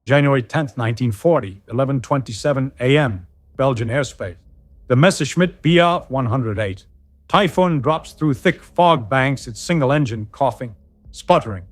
January 10th, 1940, 11:27 a.m., Belgian airspace. The Messerschmitt Bf-108. Typhoon drops through thick fog banks, its single engine coughing, sputtering.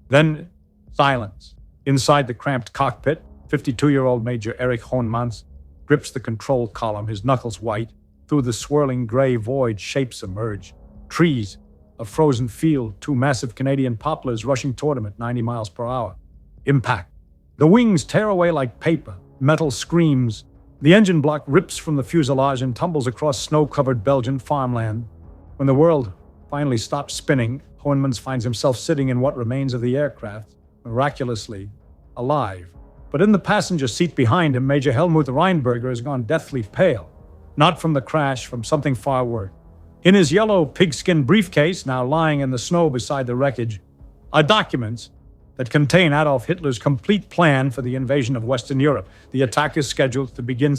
Then silence. Inside the cramped cockpit, 52-year-old Major Erich Hohnmans grips the control column, his knuckles white. Through the swirling gray void, shapes emerge. Trees, a frozen field, two massive Canadian poplars rushing toward him at 90 miles per hour. Impact. The wings tear away like paper. Metal screams. The engine block rips from the fuselage and tumbles across snow-covered Belgian farmland. When the world finally stops spinning, Hohnmans finds himself sitting in what remains of the aircraft, miraculously alive. But in the passenger seat behind him, Major Helmut Reinberger has gone deathly pale. Not from the crash, from something far worse. In his yellow pigskin briefcase, now lying in the snow beside the wreckage, are documents that contain Adolf Hitler's complete plan for the invasion of Western Europe. The attack is scheduled to begin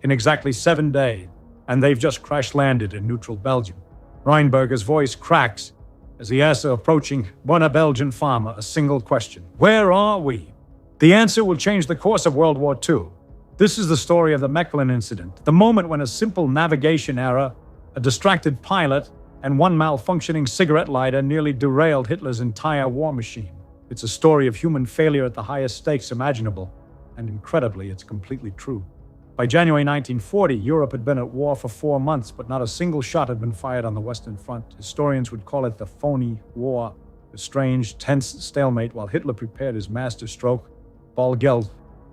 in exactly 7 days, and they've just crash-landed in neutral Belgium. Reinberger's voice cracks as he asks the approaching Bonne Belgian farmer a single question. Where are we? The answer will change the course of World War II. This is the story of the Mechelen Incident, the moment when a simple navigation error, a distracted pilot, and one malfunctioning cigarette lighter nearly derailed Hitler's entire war machine. It's a story of human failure at the highest stakes imaginable, and incredibly, it's completely true. By January 1940, Europe had been at war for 4 months, but not a single shot had been fired on the Western Front. Historians would call it the phony war, a strange, tense stalemate while Hitler prepared his masterstroke, Ball Gelb,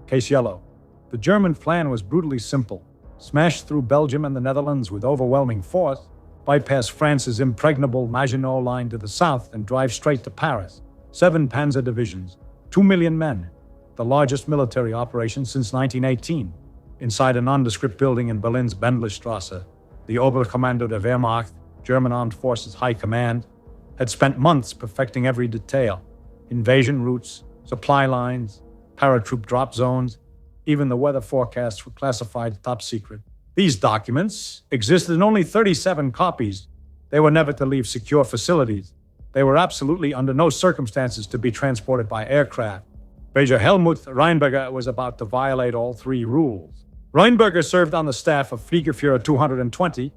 Case Yellow. The German plan was brutally simple. Smash through Belgium and the Netherlands with overwhelming force, bypass France's impregnable Maginot Line to the south, and drive straight to Paris. 7 panzer divisions, 2 million men, the largest military operation since 1918. Inside a nondescript building in Berlin's Bendlerstrasse, the Oberkommando der Wehrmacht, German Armed Forces High Command, had spent months perfecting every detail. Invasion routes, supply lines, paratroop drop zones, even the weather forecasts were classified top secret. These documents existed in only 37 copies. They were never to leave secure facilities. They were absolutely under no circumstances to be transported by aircraft. Major Helmut Reinberger was about to violate all 3 rules. Reinberger served on the staff of Fliegerführer 220,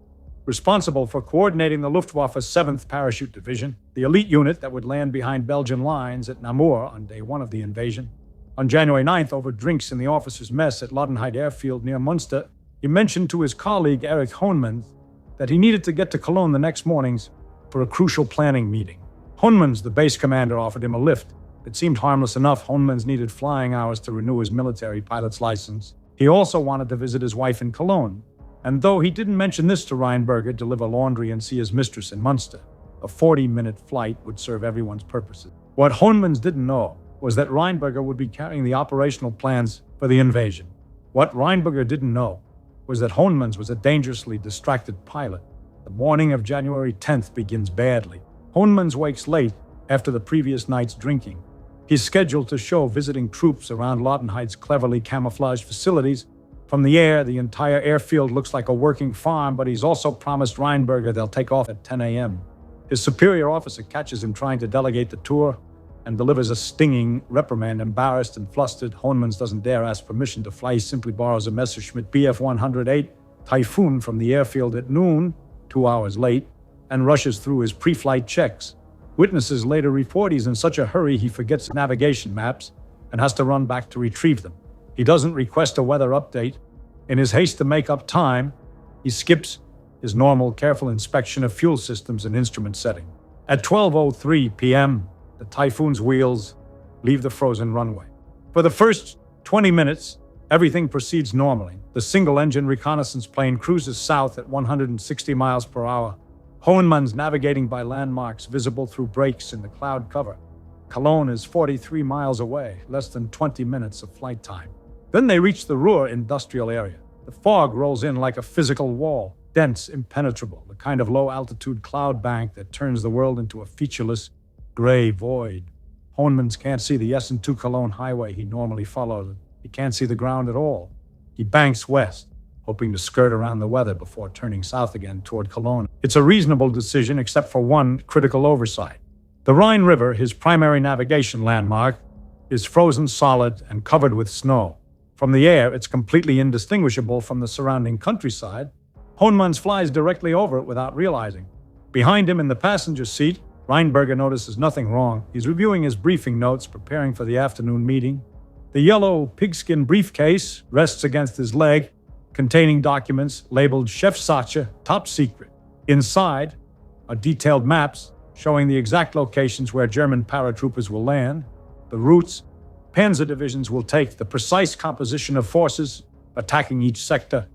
responsible for coordinating the Luftwaffe's 7th Parachute Division, the elite unit that would land behind Belgian lines at Namur on day 1 of the invasion. On January 9th, over drinks in the officers' mess at Laudenheid Airfield near Münster, he mentioned to his colleague Erich Hohnmans that he needed to get to Cologne the next morning for a crucial planning meeting. Hohnmans, the base commander, offered him a lift. It seemed harmless enough. Hohnmans needed flying hours to renew his military pilot's license. He also wanted to visit his wife in Cologne. And though he didn't mention this to Reinberger, deliver laundry and see his mistress in Münster, a 40-minute flight would serve everyone's purposes. What Hohnmans didn't know was that Reinberger would be carrying the operational plans for the invasion. What Reinberger didn't know was that Hohnmans was a dangerously distracted pilot. The morning of January 10th begins badly. Hohnmans wakes late after the previous night's drinking. He's scheduled to show visiting troops around Laudenheid's cleverly camouflaged facilities. From the air, the entire airfield looks like a working farm, but he's also promised Reinberger they'll take off at 10 a.m. His superior officer catches him trying to delegate the tour and delivers a stinging reprimand. Embarrassed and flustered, Hohnmans doesn't dare ask permission to fly. He simply borrows a Messerschmitt Bf-108 Typhoon from the airfield at noon, 2 hours late, and rushes through his pre-flight checks. Witnesses later report he's in such a hurry he forgets navigation maps and has to run back to retrieve them. He doesn't request a weather update. In his haste to make up time, he skips his normal careful inspection of fuel systems and instrument setting. At 12:03 p.m., the Typhoon's wheels leave the frozen runway. For the first 20 minutes, everything proceeds normally. The single-engine reconnaissance plane cruises south at 160 miles per hour. Hohnmans navigating by landmarks visible through breaks in the cloud cover. Cologne is 43 miles away, less than 20 minutes of flight time. Then they reach the Ruhr industrial area. The fog rolls in like a physical wall, dense, impenetrable, the kind of low-altitude cloud bank that turns the world into a featureless, gray void. Hohnmans can't see the S2 Cologne highway he normally follows. He can't see the ground at all. He banks west, hoping to skirt around the weather before turning south again toward Cologne. It's a reasonable decision except for one critical oversight. The Rhine River, his primary navigation landmark, is frozen solid and covered with snow. From the air, it's completely indistinguishable from the surrounding countryside. Hohnmans flies directly over it without realizing. Behind him in the passenger seat, Reinberger notices nothing wrong. He's reviewing his briefing notes, preparing for the afternoon meeting. The yellow pigskin briefcase rests against his leg, containing documents labeled Chefsache, top secret. Inside are detailed maps showing the exact locations where German paratroopers will land, the routes Panzer divisions will take, the precise composition of forces attacking each sector.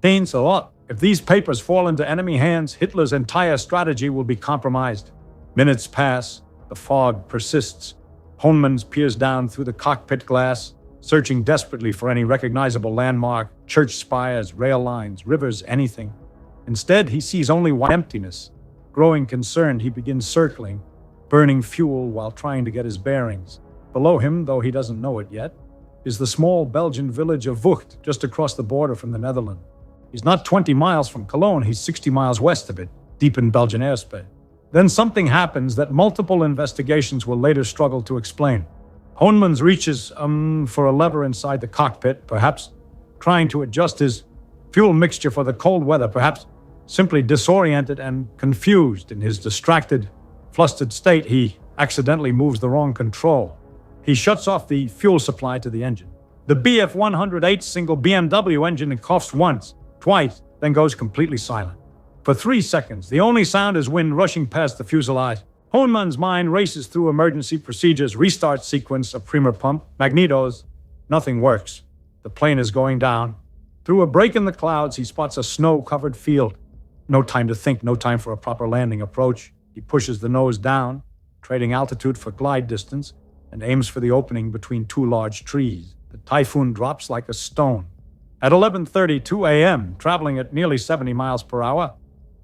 Means a lot. If these papers fall into enemy hands, Hitler's entire strategy will be compromised. Minutes pass. The fog persists. Hohnmans peers down through the cockpit glass, searching desperately for any recognizable landmark, church spires, rail lines, rivers, anything. Instead, he sees only emptiness. Growing concerned, he begins circling, burning fuel while trying to get his bearings. Below him, though he doesn't know it yet, is the small Belgian village of Vught, just across the border from the Netherlands. He's not 20 miles from Cologne, he's 60 miles west of it, deep in Belgian airspace. Then something happens that multiple investigations will later struggle to explain. Hohnmans reaches for a lever inside the cockpit, perhaps trying to adjust his fuel mixture for the cold weather, perhaps simply disoriented and confused. In his distracted, flustered state, he accidentally moves the wrong control. He shuts off the fuel supply to the engine. The Bf 108 single BMW engine coughs once, twice, then goes completely silent. For 3 seconds, the only sound is wind rushing past the fuselage. Hohnmans' mind races through emergency procedures, restart sequence, a primer pump, magnetos. Nothing works. The plane is going down. Through a break in the clouds, he spots a snow-covered field. No time to think, no time for a proper landing approach. He pushes the nose down, trading altitude for glide distance, and aims for the opening between 2 large trees. The Typhoon drops like a stone. At 11:32 a.m., traveling at nearly 70 miles per hour,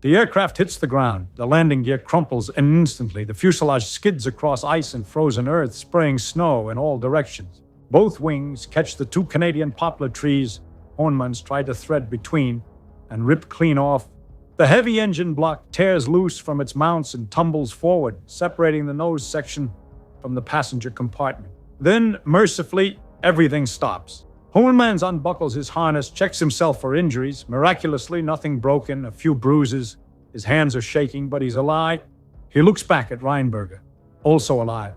the aircraft hits the ground. The landing gear crumples, and instantly the fuselage skids across ice and frozen earth, spraying snow in all directions. Both wings catch the 2 Canadian poplar trees Hohnmans tried to thread between and rip clean off. The heavy engine block tears loose from its mounts and tumbles forward, separating the nose section from the passenger compartment. Then, mercifully, everything stops. Hohnmans unbuckles his harness, checks himself for injuries. Miraculously, nothing broken, a few bruises. His hands are shaking, but he's alive. He looks back at Reinberger, also alive,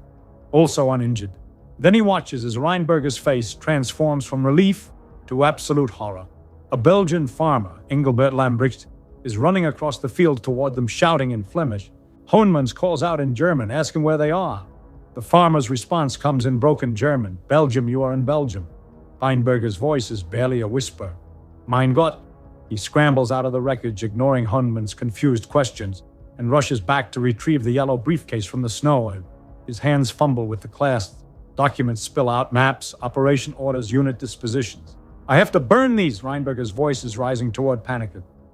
also uninjured. Then he watches as Reinberger's face transforms from relief to absolute horror. A Belgian farmer, Engelbert Lambrecht, is running across the field toward them, shouting in Flemish. Hohnmans calls out in German, asking where they are. The farmer's response comes in broken German. Belgium, you are in Belgium. Reinberger's voice is barely a whisper. Mein Gott. He scrambles out of the wreckage, ignoring Hohnmans' confused questions, and rushes back to retrieve the yellow briefcase from the snow. His hands fumble with the clasp. Documents spill out, maps, operation orders, unit dispositions. I have to burn these, Reinberger's voice is rising toward panic.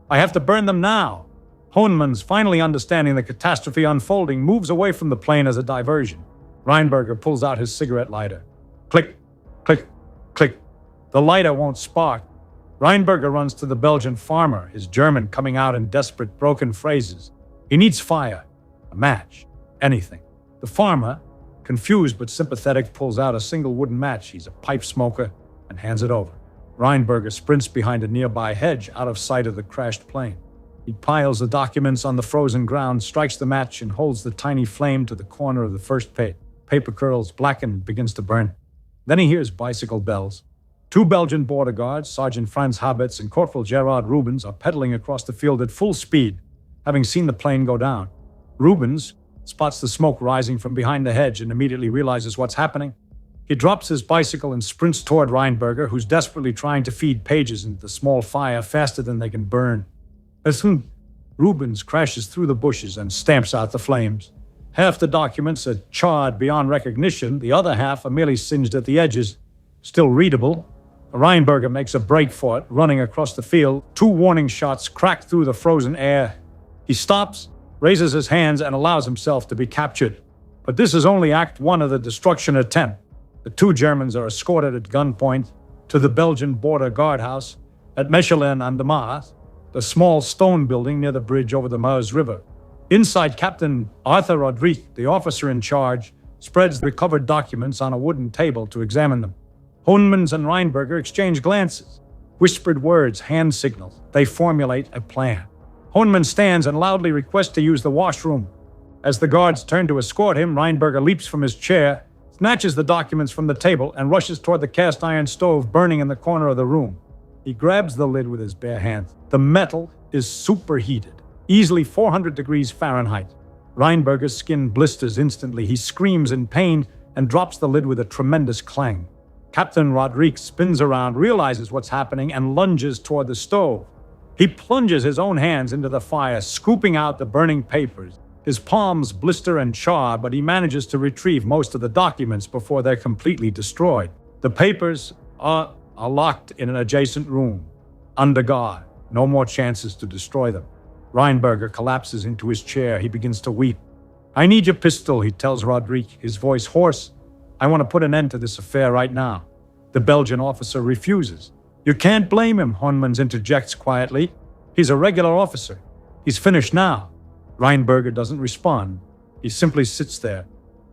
I have to burn them now. Hohnmans, finally understanding the catastrophe unfolding, moves away from the plane as a diversion. Reinberger pulls out his cigarette lighter. Click, click, click. The lighter won't spark. Reinberger runs to the Belgian farmer, his German coming out in desperate, broken phrases. He needs fire, a match, anything. The farmer, confused but sympathetic, pulls out a single wooden match. He's a pipe smoker and hands it over. Reinberger sprints behind a nearby hedge, out of sight of the crashed plane. He piles the documents on the frozen ground, strikes the match, and holds the tiny flame to the corner of the first page. Paper curls, blacken, and begins to burn. Then he hears bicycle bells. 2 Belgian border guards, Sergeant Franz Habetz and Corporal Gerard Rubens, are pedaling across the field at full speed, having seen the plane go down. Rubens spots the smoke rising from behind the hedge and immediately realizes what's happening. He drops his bicycle and sprints toward Reinberger, who's desperately trying to feed pages into the small fire faster than they can burn. As soon, Rubens crashes through the bushes and stamps out the flames. Half the documents are charred beyond recognition, the other half are merely singed at the edges, still readable. Reinberger makes a break for it, running across the field. 2 warning shots crack through the frozen air. He stops, raises his hands, and allows himself to be captured. But this is only Act 1 of the destruction attempt. The 2 Germans are escorted at gunpoint to the Belgian border guardhouse at Mechelen Ardennes, the small stone building near the bridge over the Meuse River. Inside, Captain Arthur Rodriguez, the officer in charge, spreads the recovered documents on a wooden table to examine them. Hohnmans and Reinberger exchange glances. Whispered words, hand signals. They formulate a plan. Hohnman stands and loudly requests to use the washroom. As the guards turn to escort him, Reinberger leaps from his chair, snatches the documents from the table, and rushes toward the cast iron stove burning in the corner of the room. He grabs the lid with his bare hands. The metal is superheated, easily 400 degrees Fahrenheit. Reinberger's skin blisters instantly. He screams in pain and drops the lid with a tremendous clang. Captain Rodriguez spins around, realizes what's happening, and lunges toward the stove. He plunges his own hands into the fire, scooping out the burning papers. His palms blister and char, but he manages to retrieve most of the documents before they're completely destroyed. The papers are locked in an adjacent room, under guard. No more chances to destroy them. Reinberger collapses into his chair. He begins to weep. "I need your pistol," he tells Rodriguez, his voice hoarse. "I want to put an end to this affair right now." The Belgian officer refuses. "You can't blame him," Hohnmans interjects quietly. "He's a regular officer. He's finished now." Reinberger doesn't respond. He simply sits there,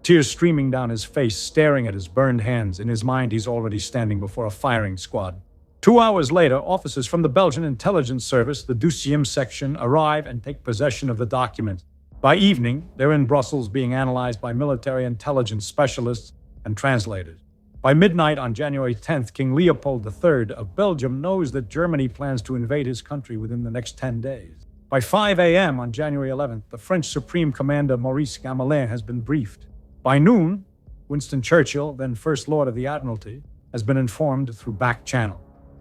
tears streaming down his face, staring at his burned hands. In his mind, he's already standing before a firing squad. 2 hours later, officers from the Belgian intelligence service, the Deuxième section, arrive and take possession of the documents. By evening, they're in Brussels being analyzed by military intelligence specialists and translators. By midnight on January 10th, King Leopold III of Belgium knows that Germany plans to invade his country within the next 10 days. By 5 a.m. on January 11th, the French Supreme Commander Maurice Gamelin has been briefed. By noon, Winston Churchill, then First Lord of the Admiralty, has been informed through back channel.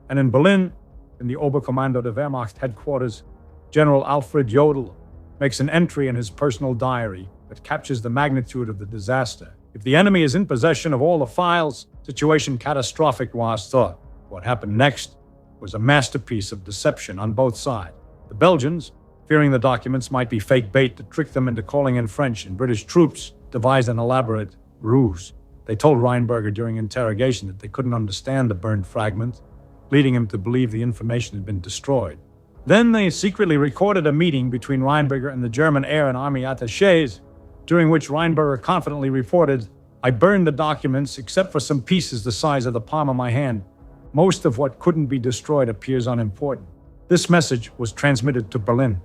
And in Berlin, in the Oberkommando der Wehrmacht headquarters, General Alfred Jodl makes an entry in his personal diary that captures the magnitude of the disaster. If the enemy is in possession of all the files, situation catastrophic was thought. What happened next was a masterpiece of deception on both sides. The Belgians, fearing the documents might be fake bait to trick them into calling in French and British troops, devised an elaborate ruse. They told Reinberger during interrogation that they couldn't understand the burned fragments, leading him to believe the information had been destroyed. Then they secretly recorded a meeting between Reinberger and the German air and army attachés, during which Reinberger confidently reported, "I burned the documents except for some pieces the size of the palm of my hand. Most of what couldn't be destroyed appears unimportant." This message was transmitted to Berlin.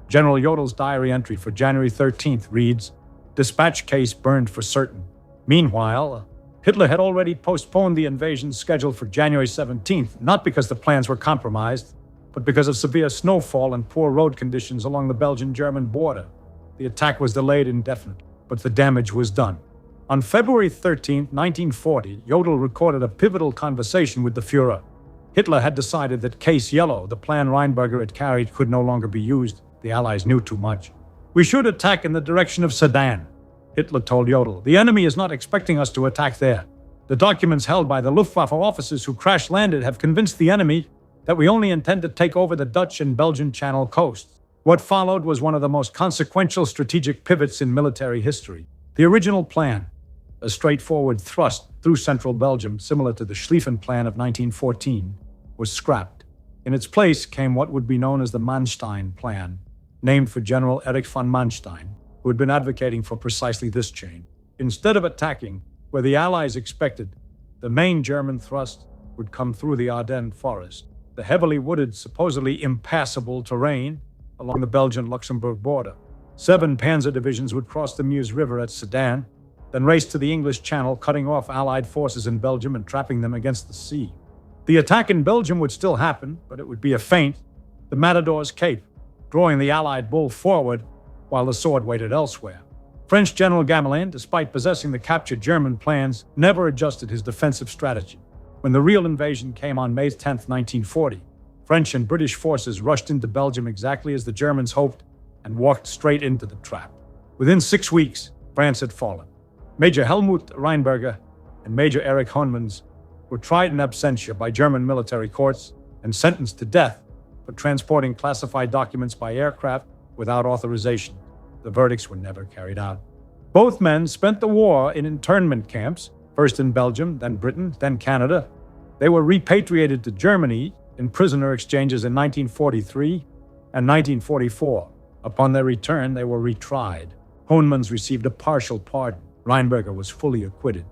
General Jodl's diary entry for January 13th reads, "Dispatch case burned for certain." Meanwhile, Hitler had already postponed the invasion scheduled for January 17th, not because the plans were compromised, but because of severe snowfall and poor road conditions along the Belgian-German border. The attack was delayed indefinitely, but the damage was done. On February 13, 1940, Jodl recorded a pivotal conversation with the Führer. Hitler had decided that Case Yellow, the plan Reinberger had carried, could no longer be used. The Allies knew too much. "We should attack in the direction of Sedan," Hitler told Jodl. "The enemy is not expecting us to attack there. The documents held by the Luftwaffe officers who crash-landed have convinced the enemy that we only intend to take over the Dutch and Belgian Channel coasts." What followed was one of the most consequential strategic pivots in military history. The original plan, a straightforward thrust through central Belgium, similar to the Schlieffen Plan of 1914, was scrapped. In its place came what would be known as the Manstein Plan, named for General Erich von Manstein, who had been advocating for precisely this change. Instead of attacking where the Allies expected, the main German thrust would come through the Ardennes forest, the heavily wooded, supposedly impassable terrain along the Belgian-Luxembourg border. 7 panzer divisions would cross the Meuse River at Sedan, then race to the English Channel, cutting off Allied forces in Belgium and trapping them against the sea. The attack in Belgium would still happen, but it would be a feint, the Matador's Cape, drawing the Allied bull forward while the sword waited elsewhere. French General Gamelin, despite possessing the captured German plans, never adjusted his defensive strategy. When the real invasion came on May 10, 1940, French and British forces rushed into Belgium exactly as the Germans hoped and walked straight into the trap. Within 6 weeks, France had fallen. Major Helmut Reinberger and Major Erich Hohnmans were tried in absentia by German military courts and sentenced to death for transporting classified documents by aircraft without authorization. The verdicts were never carried out. Both men spent the war in internment camps, first in Belgium, then Britain, then Canada. They were repatriated to Germany in prisoner exchanges in 1943 and 1944. Upon their return, they were retried. Hohnmans received a partial pardon. Reinberger was fully acquitted.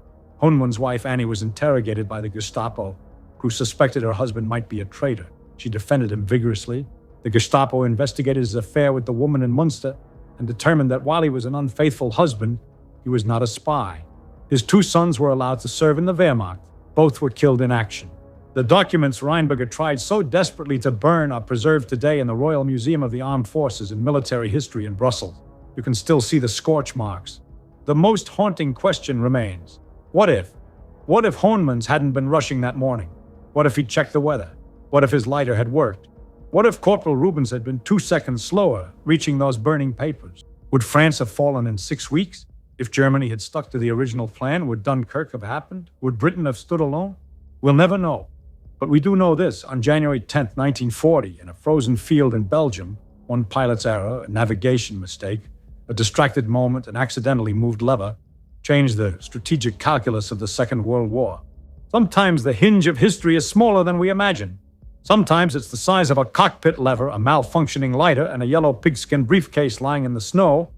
Hohnmann's wife Annie was interrogated by the Gestapo, who suspected her husband might be a traitor. She defended him vigorously. The Gestapo investigated his affair with the woman in Munster and determined that while he was an unfaithful husband, he was not a spy. His 2 sons were allowed to serve in the Wehrmacht. Both were killed in action. The documents Reinberger tried so desperately to burn are preserved today in the Royal Museum of the Armed Forces and Military History in Brussels. You can still see the scorch marks. The most haunting question remains. What if? What if Hohnmann's hadn't been rushing that morning? What if he'd checked the weather? What if his lighter had worked? What if Corporal Rubens had been 2 seconds slower reaching those burning papers? Would France have fallen in 6 weeks? If Germany had stuck to the original plan, would Dunkirk have happened? Would Britain have stood alone? We'll never know. But we do know this. On January 10, 1940, in a frozen field in Belgium, one pilot's error, a navigation mistake, a distracted moment, an accidentally moved lever, changed the strategic calculus of the Second World War. Sometimes the hinge of history is smaller than we imagine. Sometimes it's the size of a cockpit lever, a malfunctioning lighter, and a yellow pigskin briefcase lying in the snow.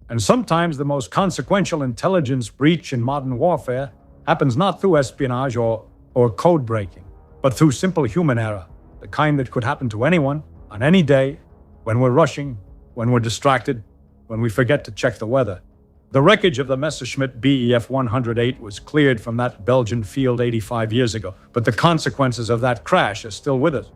And sometimes the most consequential intelligence breach in modern warfare happens not through espionage or code breaking, but through simple human error, the kind that could happen to anyone, on any day, when we're rushing, when we're distracted, when we forget to check the weather. The wreckage of the Messerschmitt Bf 108 was cleared from that Belgian field 85 years ago, but the consequences of that crash are still with us.